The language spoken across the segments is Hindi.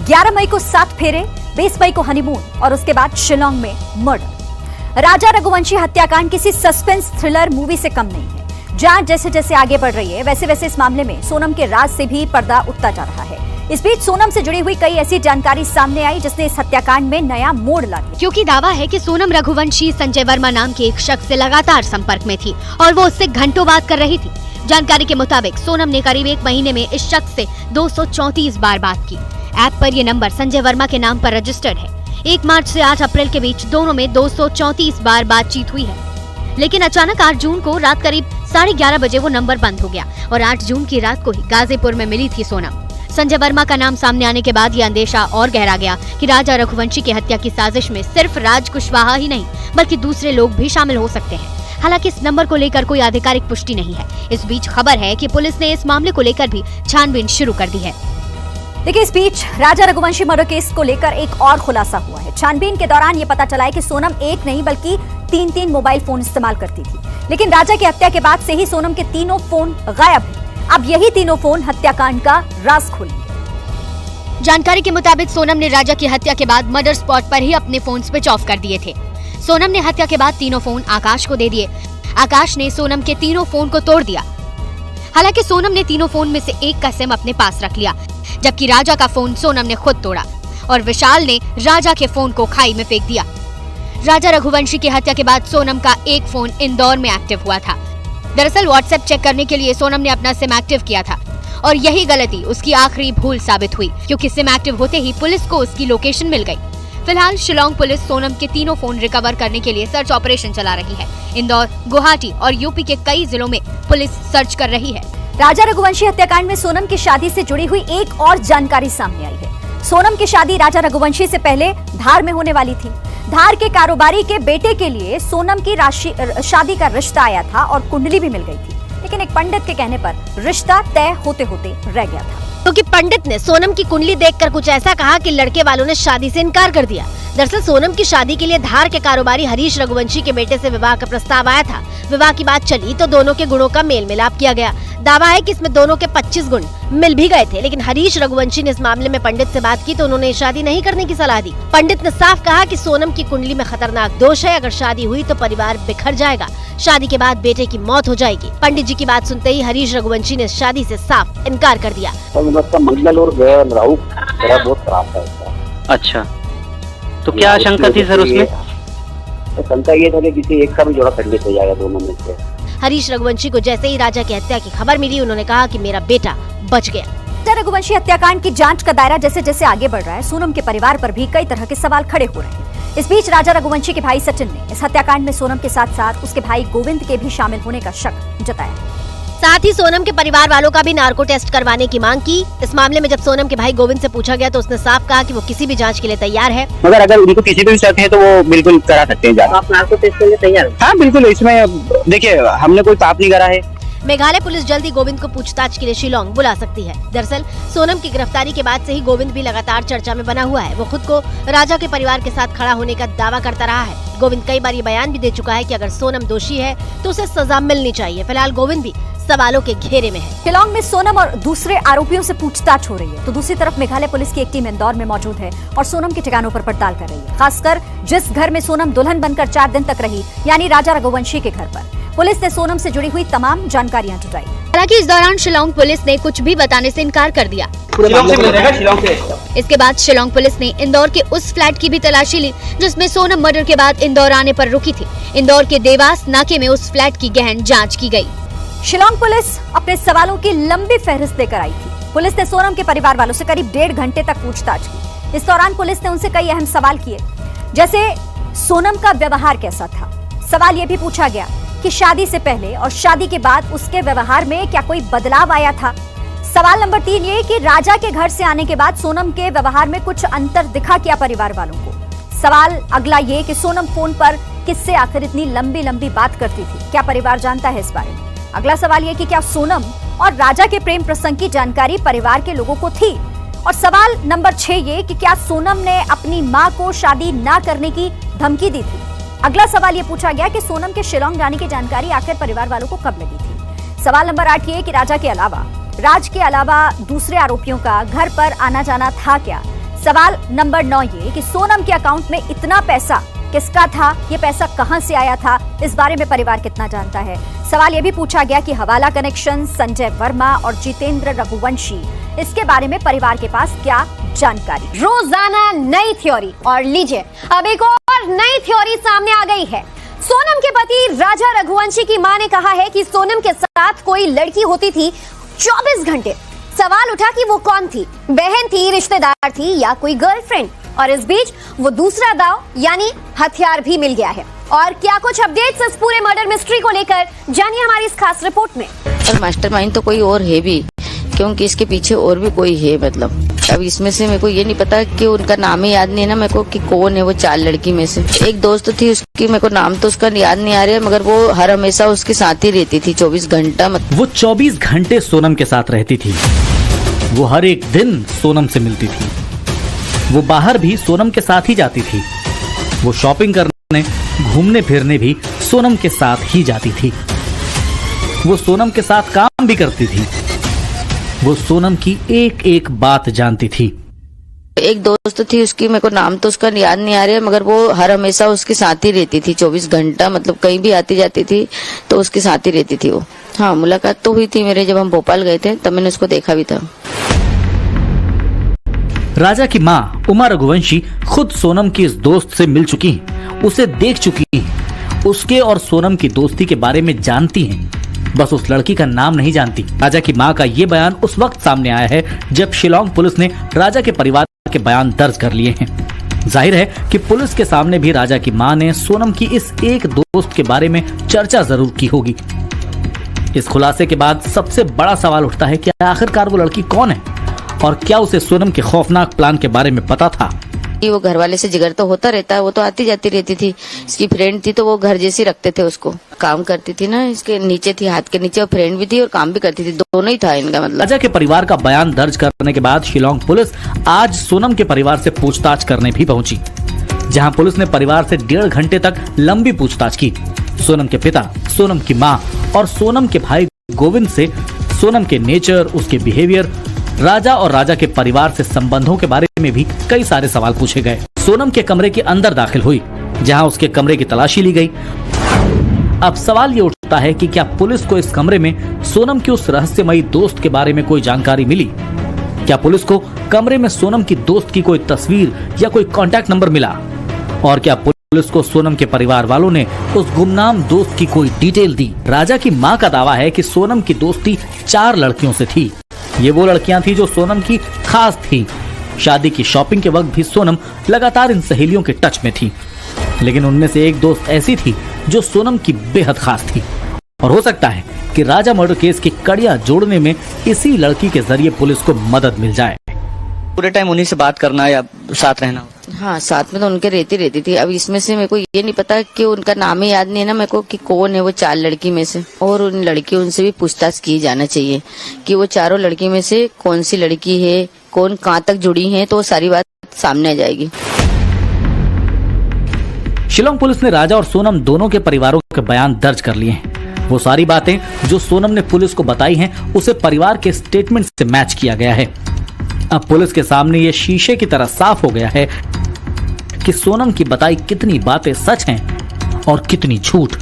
11 मई को 7 फेरे, 20 मई को हनीमून और उसके बाद शिलोंग में मर्डर। राजा रघुवंशी हत्याकांड किसी सस्पेंस थ्रिलर मूवी से कम नहीं है। जांच जैसे जैसे आगे बढ़ रही है वैसे वैसे इस मामले में सोनम के राज से भी पर्दा उठता जा रहा है। इस बीच सोनम से जुड़ी हुई कई ऐसी जानकारी सामने आई जिसने इस हत्याकांड में नया मोड़ ला दिया। क्योंकि दावा है कि सोनम रघुवंशी संजय वर्मा नाम के एक शख्स से लगातार संपर्क में थी और वो उससे घंटों बात कर रही थी। जानकारी के मुताबिक सोनम ने करीब 1 महीने में इस शख्स से 234 बार बात की। ऐप पर ये नंबर संजय वर्मा के नाम पर रजिस्टर्ड है। 1 मार्च से 8 अप्रैल के बीच दोनों में 234 बार बातचीत हुई है। लेकिन अचानक 8 जून को रात करीब 11:30 बजे वो नंबर बंद हो गया और 8 जून की रात को ही गाजीपुर में मिली थी सोनम। संजय वर्मा का नाम सामने आने के बाद ये अंदेशा और गहरा गया कि राजा रघुवंशी की हत्या की साजिश में सिर्फ राज कुशवाहा ही नहीं बल्कि दूसरे लोग भी शामिल हो सकते हैं। हालांकि इस नंबर को लेकर कोई आधिकारिक पुष्टि नहीं है। इस बीच खबर है कि पुलिस ने इस मामले को लेकर भी छानबीन शुरू कर दी है। देखिए, इस बीच राजा रघुवंशी मर्डर केस को लेकर एक और खुलासा हुआ है। छानबीन के दौरान ये पता चला है कि सोनम एक नहीं बल्कि 3 मोबाइल फोन इस्तेमाल करती थी। लेकिन राजा की हत्या के बाद से ही सोनम के तीनों फोन गायब हैं। अब यही तीनों फोन हत्याकांड का राज खोलेंगे। जानकारी के मुताबिक सोनम ने राजा की हत्या के बाद मर्डर स्पॉट पर ही अपने फोन स्विच ऑफ कर दिए थे। सोनम ने हत्या के बाद तीनों फोन आकाश को दे दिए। आकाश ने सोनम के तीनों फोन को तोड़ दिया। हालांकि सोनम ने तीनों फोन में से एक का सिम अपने पास रख लिया, जबकि राजा का फोन सोनम ने खुद तोड़ा और विशाल ने राजा के फोन को खाई में फेंक दिया। राजा रघुवंशी की हत्या के बाद सोनम का एक फोन इंदौर में एक्टिव हुआ था। दरअसल व्हाट्सएप चेक करने के लिए सोनम ने अपना सिम एक्टिव किया था और यही गलती उसकी आखिरी भूल साबित हुई, क्योंकि सिम एक्टिव होते ही पुलिस को उसकी लोकेशन मिल गई। फिलहाल शिलोंग पुलिस सोनम के तीनों फोन रिकवर करने के लिए सर्च ऑपरेशन चला रही है। इंदौर, गुवाहाटी और यूपी के कई जिलों में पुलिस सर्च कर रही है। राजा रघुवंशी हत्याकांड में सोनम की शादी से जुड़ी हुई एक और जानकारी सामने आई है। सोनम की शादी राजा रघुवंशी से पहले धार में होने वाली थी। धार के कारोबारी के बेटे के लिए सोनम की शादी का रिश्ता आया था और कुंडली भी मिल गई थी। लेकिन एक पंडित के कहने पर रिश्ता तय होते होते रह गया था, क्योंकि पंडित ने सोनम की कुंडली देखकर कुछ ऐसा कहा कि लड़के वालों ने शादी से इनकार कर दिया। दरअसल सोनम की शादी के लिए धार के कारोबारी हरीश रघुवंशी के बेटे से विवाह का प्रस्ताव आया था। विवाह की बात चली तो दोनों के गुणों का मेल मिलाप किया गया। दावा है कि इसमें दोनों के 25 गुण मिल भी गए थे, लेकिन हरीश रघुवंशी ने इस मामले में पंडित से बात की तो उन्होंने शादी नहीं करने की सलाह दी। पंडित ने साफ कहा कि सोनम की कुंडली में खतरनाक दोष है, अगर शादी हुई तो परिवार बिखर जाएगा, शादी के बाद बेटे की मौत हो जाएगी। पंडित जी की बात सुनते ही हरीश रघुवंशी ने शादी से साफ इनकार कर दिया। मंगल और राहु बहुत खराब है। अच्छा, तो क्या आशंका थी सर उसमें? शंका ये था कि किसी एक का भी जोड़ा खंडित हो जाएगा दोनों में से। हरीश रघुवंशी को जैसे ही राजा की हत्या की खबर मिली उन्होंने कहा कि मेरा बेटा बच गया। राजा रघुवंशी हत्याकांड की जांच का दायरा जैसे जैसे आगे बढ़ रहा है, सोनम के परिवार पर भी कई तरह के सवाल खड़े हो रहे हैं। इस बीच राजा रघुवंशी के भाई सचिन ने इस हत्याकांड में सोनम के साथ साथ उसके भाई गोविंद के भी शामिल होने का शक जताया। साथ ही सोनम के परिवार वालों का भी नार्को टेस्ट करवाने की मांग की। इस मामले में जब सोनम के भाई गोविंद से पूछा गया तो उसने साफ कहा कि वो किसी भी जांच के लिए तैयार है। मगर अगर उनको किसी पे भी शक है तो वो बिल्कुल करा सकते हैं जांच। आप नार्को टेस्ट के लिए तैयार हैं? हाँ बिल्कुल, इसमें देखिए हमने कोई पाप नहीं करा है। मेघालय पुलिस जल्दी गोविंद को पूछताछ के लिए शिलोंग बुला सकती है। दरअसल सोनम की गिरफ्तारी के बाद से ही गोविंद भी लगातार चर्चा में बना हुआ है। वो खुद को राजा के परिवार के साथ खड़ा होने का दावा करता रहा है। गोविंद कई बार ये बयान भी दे चुका है कि अगर सोनम दोषी है तो उसे सजा मिलनी चाहिए। फिलहाल गोविंद भी सवालों के घेरे में है। शिलोंग में सोनम और दूसरे आरोपियों से पूछताछ हो रही है, तो दूसरी तरफ मेघालय पुलिस की एक टीम इंदौर में मौजूद है और सोनम के ठिकानों पर पड़ताल कर रही है। खासकर जिस घर में सोनम दुल्हन बनकर 4 दिन तक रही, यानी राजा रघुवंशी के घर पर पुलिस ने सोनम से जुड़ी हुई तमाम जानकारियां जुटाई। हालांकि इस दौरान शिलोंग पुलिस ने कुछ भी बताने से इनकार कर दिया। इसके बाद शिलोंग पुलिस ने इंदौर के उस फ्लैट की भी तलाशी ली जिसमें सोनम मर्डर के बाद इंदौर आने पर रुकी थी। इंदौर के देवास नाके में उस फ्लैट की गहन जांच की गई। शिलोंग पुलिस अपने सवालों की लंबी फहरिस्त लेकर आई थी। पुलिस ने सोनम के परिवार वालों से करीब 1.5 घंटे तक पूछताछ की। इस दौरान पुलिस ने उनसे कई अहम सवाल किए, जैसे सोनम का व्यवहार कैसा था। सवाल यह भी पूछा गया कि शादी से पहले और शादी के बाद उसके व्यवहार में क्या कोई बदलाव आया था। सवाल नंबर 3 ये कि राजा के घर से आने के बाद सोनम के व्यवहार में कुछ अंतर दिखा क्या परिवार वालों को। सवाल अगला ये कि सोनम फोन पर किससे आखिर इतनी लंबी लंबी बात करती थी, क्या परिवार जानता है इस बारे में। अगला सवाल ये कि क्या सोनम और राजा के प्रेम प्रसंग की जानकारी परिवार के लोगों को थी। और सवाल नंबर 6 ये कि क्या सोनम ने अपनी मां को शादी ना करने की धमकी दी थी। अगला सवाल ये पूछा गया कि सोनम के शिलोंग जाने की जानकारी आखिर परिवार वालों को कब लगी थी। सवाल नंबर 8 ये कि राज के अलावा दूसरे आरोपियों का घर पर आना जाना था क्या। सवाल नंबर 9 ये कि सोनम के अकाउंट में इतना पैसा किसका था, ये पैसा कहां से आया था, इस बारे में परिवार कितना जानता है। सवाल यह भी पूछा गया कि हवाला कनेक्शन, संजय वर्मा और जितेंद्र रघुवंशी, इसके बारे में परिवार के पास क्या जानकारी। रोजाना नई थ्योरी, और लीजिए अब एक और नई थ्योरी सामने आ गई है। सोनम के पति राजा रघुवंशी की मां ने कहा है कि सोनम के साथ कोई लड़की होती थी 24 घंटे। सवाल उठा कि वो कौन थी, बहन थी, रिश्तेदार थी या कोई गर्लफ्रेंड। और इस बीच वो दूसरा दांव यानी हथियार भी मिल गया है। और क्या कुछ अपडेट्स इस पूरे मर्डर मिस्ट्री को लेकर, जानिए हमारी इस खास रिपोर्ट में। और मास्टरमाइंड तो कोई और है भी, क्योंकि इसके पीछे और भी कोई है। मतलब अब इसमें से मेरे को ये नहीं पता कि उनका नाम ही याद नहीं है ना मेरे को कि कौन है वो 4 लड़की में से। एक दोस्त थी उसकी, मेरे को नाम तो उसका याद नहीं आ रहा है, मगर वो हर हमेशा उसके साथ ही रहती थी 24 घंटा। वो 24 घंटे सोनम के साथ रहती थी। वो हर एक दिन सोनम से मिलती थी। वो बाहर भी सोनम के साथ ही जाती थी। वो शॉपिंग करने, घूमने फिरने भी सोनम के साथ ही जाती थी। वो सोनम के साथ काम भी करती थी। वो सोनम की एक एक बात जानती थी। एक दोस्त थी उसकी, मेरे को नाम तो उसका याद नहीं आ रहा है, मगर वो हर हमेशा उसके साथ ही रहती थी 24 घंटा। मतलब कहीं भी आती जाती थी तो उसके साथ ही रहती थी वो। हाँ, मुलाकात तो हुई थी मेरे, जब हम भोपाल गए थे तब मैंने उसको देखा भी था। राजा की मां उमा रघुवंशी खुद सोनम की इस दोस्त से मिल चुकी हैं, उसे देख चुकी हैं, उसके और सोनम की दोस्ती के बारे में जानती हैं, बस उस लड़की का नाम नहीं जानती। राजा की मां का ये बयान उस वक्त सामने आया है जब शिलांग पुलिस ने राजा के परिवार के बयान दर्ज कर लिए हैं। जाहिर है कि पुलिस के सामने भी राजा की मां ने सोनम की इस एक दोस्त के बारे में चर्चा जरूर की होगी। इस खुलासे के बाद सबसे बड़ा सवाल उठता है कि आखिरकार वो लड़की कौन है और क्या उसे सोनम के खौफनाक प्लान के बारे में पता था। वो घर वाले से जिगर तो होता रहता है, वो तो आती जाती रहती थी। इसकी फ्रेंड थी तो वो घर जैसी रखते थे उसको। काम करती थी ना, इसके नीचे थी, हाथ के नीचे, और फ्रेंड भी थी और काम भी करती थी, दोनों ही था इनका। मतलब राजा के परिवार का बयान दर्ज करने के बाद शिलांग पुलिस आज सोनम के परिवार से पूछताछ करने भी पहुंची, जहां पुलिस ने परिवार से 1.5 घंटे तक लंबी पूछताछ की। सोनम के पिता, सोनम की माँ और सोनम के भाई गोविंद से सोनम के नेचर, उसके बिहेवियर, राजा और राजा के परिवार से संबंधों के बारे में भी कई सारे सवाल पूछे गए। सोनम के कमरे के अंदर दाखिल हुई, जहां उसके कमरे की तलाशी ली गई। अब सवाल ये उठता है कि क्या पुलिस को इस कमरे में सोनम की उस रहस्यमयी दोस्त के बारे में कोई जानकारी मिली? क्या पुलिस को कमरे में सोनम की दोस्त की कोई तस्वीर या कोई कांटेक्ट नंबर मिला? और क्या पुलिस को सोनम के परिवार वालों ने उस गुमनाम दोस्त की कोई डिटेल दी? राजा की मां का दावा है कि सोनम की दोस्ती 4 लड़कियों से थी। ये वो लड़कियां थी जो सोनम की खास थी। शादी की शॉपिंग के वक्त भी सोनम लगातार इन सहेलियों के टच में थी, लेकिन उनमें से एक दोस्त ऐसी थी जो सोनम की बेहद खास थी। और हो सकता है कि राजा मर्डर केस की कड़ियां जोड़ने में इसी लड़की के जरिए पुलिस को मदद मिल जाए। पूरे टाइम उन्हीं से बात करना या साथ रहना? हाँ, साथ में तो उनके रहती थी। अब इसमें से मेरे को ये नहीं पता कि उनका नाम ही याद नहीं है ना मेरे को कि कौन है वो 4 लड़की में से। और उन लड़की, उनसे भी पूछताछ की जाना चाहिए कि वो चारों लड़की में से कौन सी लड़की है, कौन कहाँ तक जुड़ी है, तो सारी बात सामने आ जाएगी। शिलांग पुलिस ने राजा और सोनम दोनों के परिवारों के बयान दर्ज कर लिए हैं। वो सारी बातें जो सोनम ने पुलिस को बताई हैं, उसे परिवार के स्टेटमेंट से मैच किया गया है। अब पुलिस के सामने ये शीशे की तरह साफ हो गया है कि सोनम की बताई कितनी बातें सच हैं और कितनी झूठ।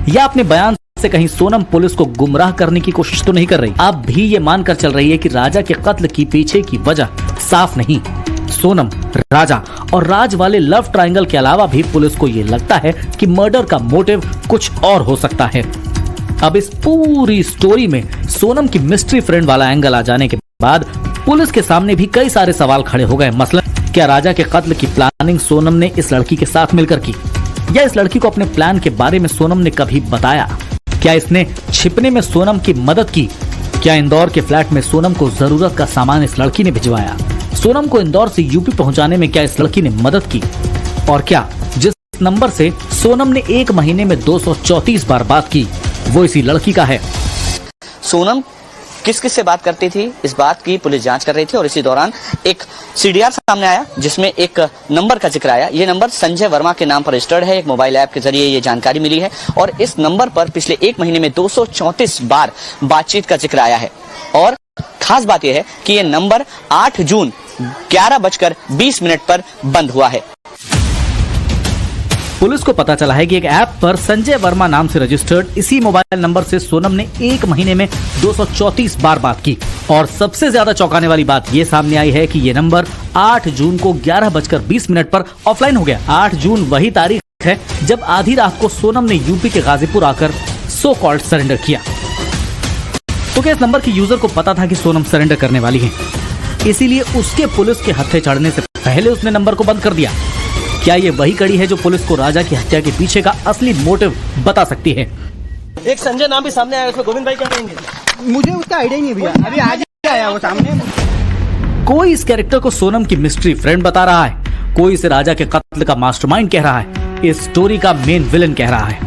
या अपने बयान से कहीं सोनम पुलिस को गुमराह करने की कोशिश तो नहीं कर रही। अब भी ये मानकर चल रही है कि राजा के कत्ल की पीछे की वजह साफ नहीं। सोनम, राजा और राज वाले लव ट्रायंगल के अलावा भी पुलिस को ये लगता है कि मर्डर का मोटिव कुछ और हो सकता है। अब इस पूरी स्टोरी में सोनम की मिस्ट्री फ्रेंड वाला एंगल आ जाने के बाद पुलिस के सामने भी कई सारे सवाल खड़े हो गए। मसलन, क्या राजा के कत्ल की प्लानिंग सोनम ने इस लड़की के साथ मिलकर की, या इस लड़की को अपने प्लान के बारे में सोनम ने कभी बताया? क्या इसने छिपने में सोनम की मदद की? क्या इंदौर के फ्लैट में सोनम को जरूरत का सामान इस लड़की ने भिजवाया? सोनम को इंदौर से यूपी पहुंचाने में क्या इस लड़की ने मदद की? और क्या जिस नंबर से सोनम ने 1 महीने में 234 बार बात की, वो इसी लड़की का है? सोनम किस किस से बात करती थी, इस बात की पुलिस जांच कर रही थी। और इसी दौरान एक सीडीआर सामने आया जिसमें एक नंबर का जिक्र आया। ये नंबर संजय वर्मा के नाम पर रजिस्टर्ड है। एक मोबाइल ऐप के जरिए ये जानकारी मिली है और इस नंबर पर पिछले 1 महीने में 234 बार बातचीत का जिक्र आया है। और खास बात यह है कि ये नंबर 8 जून 11:20 पर बंद हुआ है। पुलिस को पता चला है कि एक ऐप पर संजय वर्मा नाम से रजिस्टर्ड इसी मोबाइल नंबर से सोनम ने एक महीने में 234 बार बात की। और सबसे ज्यादा चौंकाने वाली बात ये सामने आई है कि ये नंबर 8 जून को 11:20 पर ऑफलाइन हो गया। 8 जून वही तारीख है जब आधी रात को सोनम ने यूपी के गाजीपुर आकर सो कॉल्ड सरेंडर किया। तो क्या इस नंबर की यूजर को पता था कि सोनम सरेंडर करने वाली है, इसीलिए उसके पुलिस के हत्थे चढ़ने से पहले उसने नंबर को बंद कर दिया? क्या ये वही कड़ी है जो पुलिस को राजा की हत्या के पीछे का असली मोटिव बता सकती है? एक संजय नाम भी सामने आया, उसमें गोविंद भाई क्या कहेंगे? मुझे उसका आइडिया ही नहीं भैया, अभी आज ही आया वो सामने। कोई इस कैरेक्टर को सोनम की मिस्ट्री फ्रेंड बता रहा है, कोई इसे राजा के कत्ल का मास्टरमाइंड कह रहा है, इस स्टोरी का मेन विलन कह रहा है।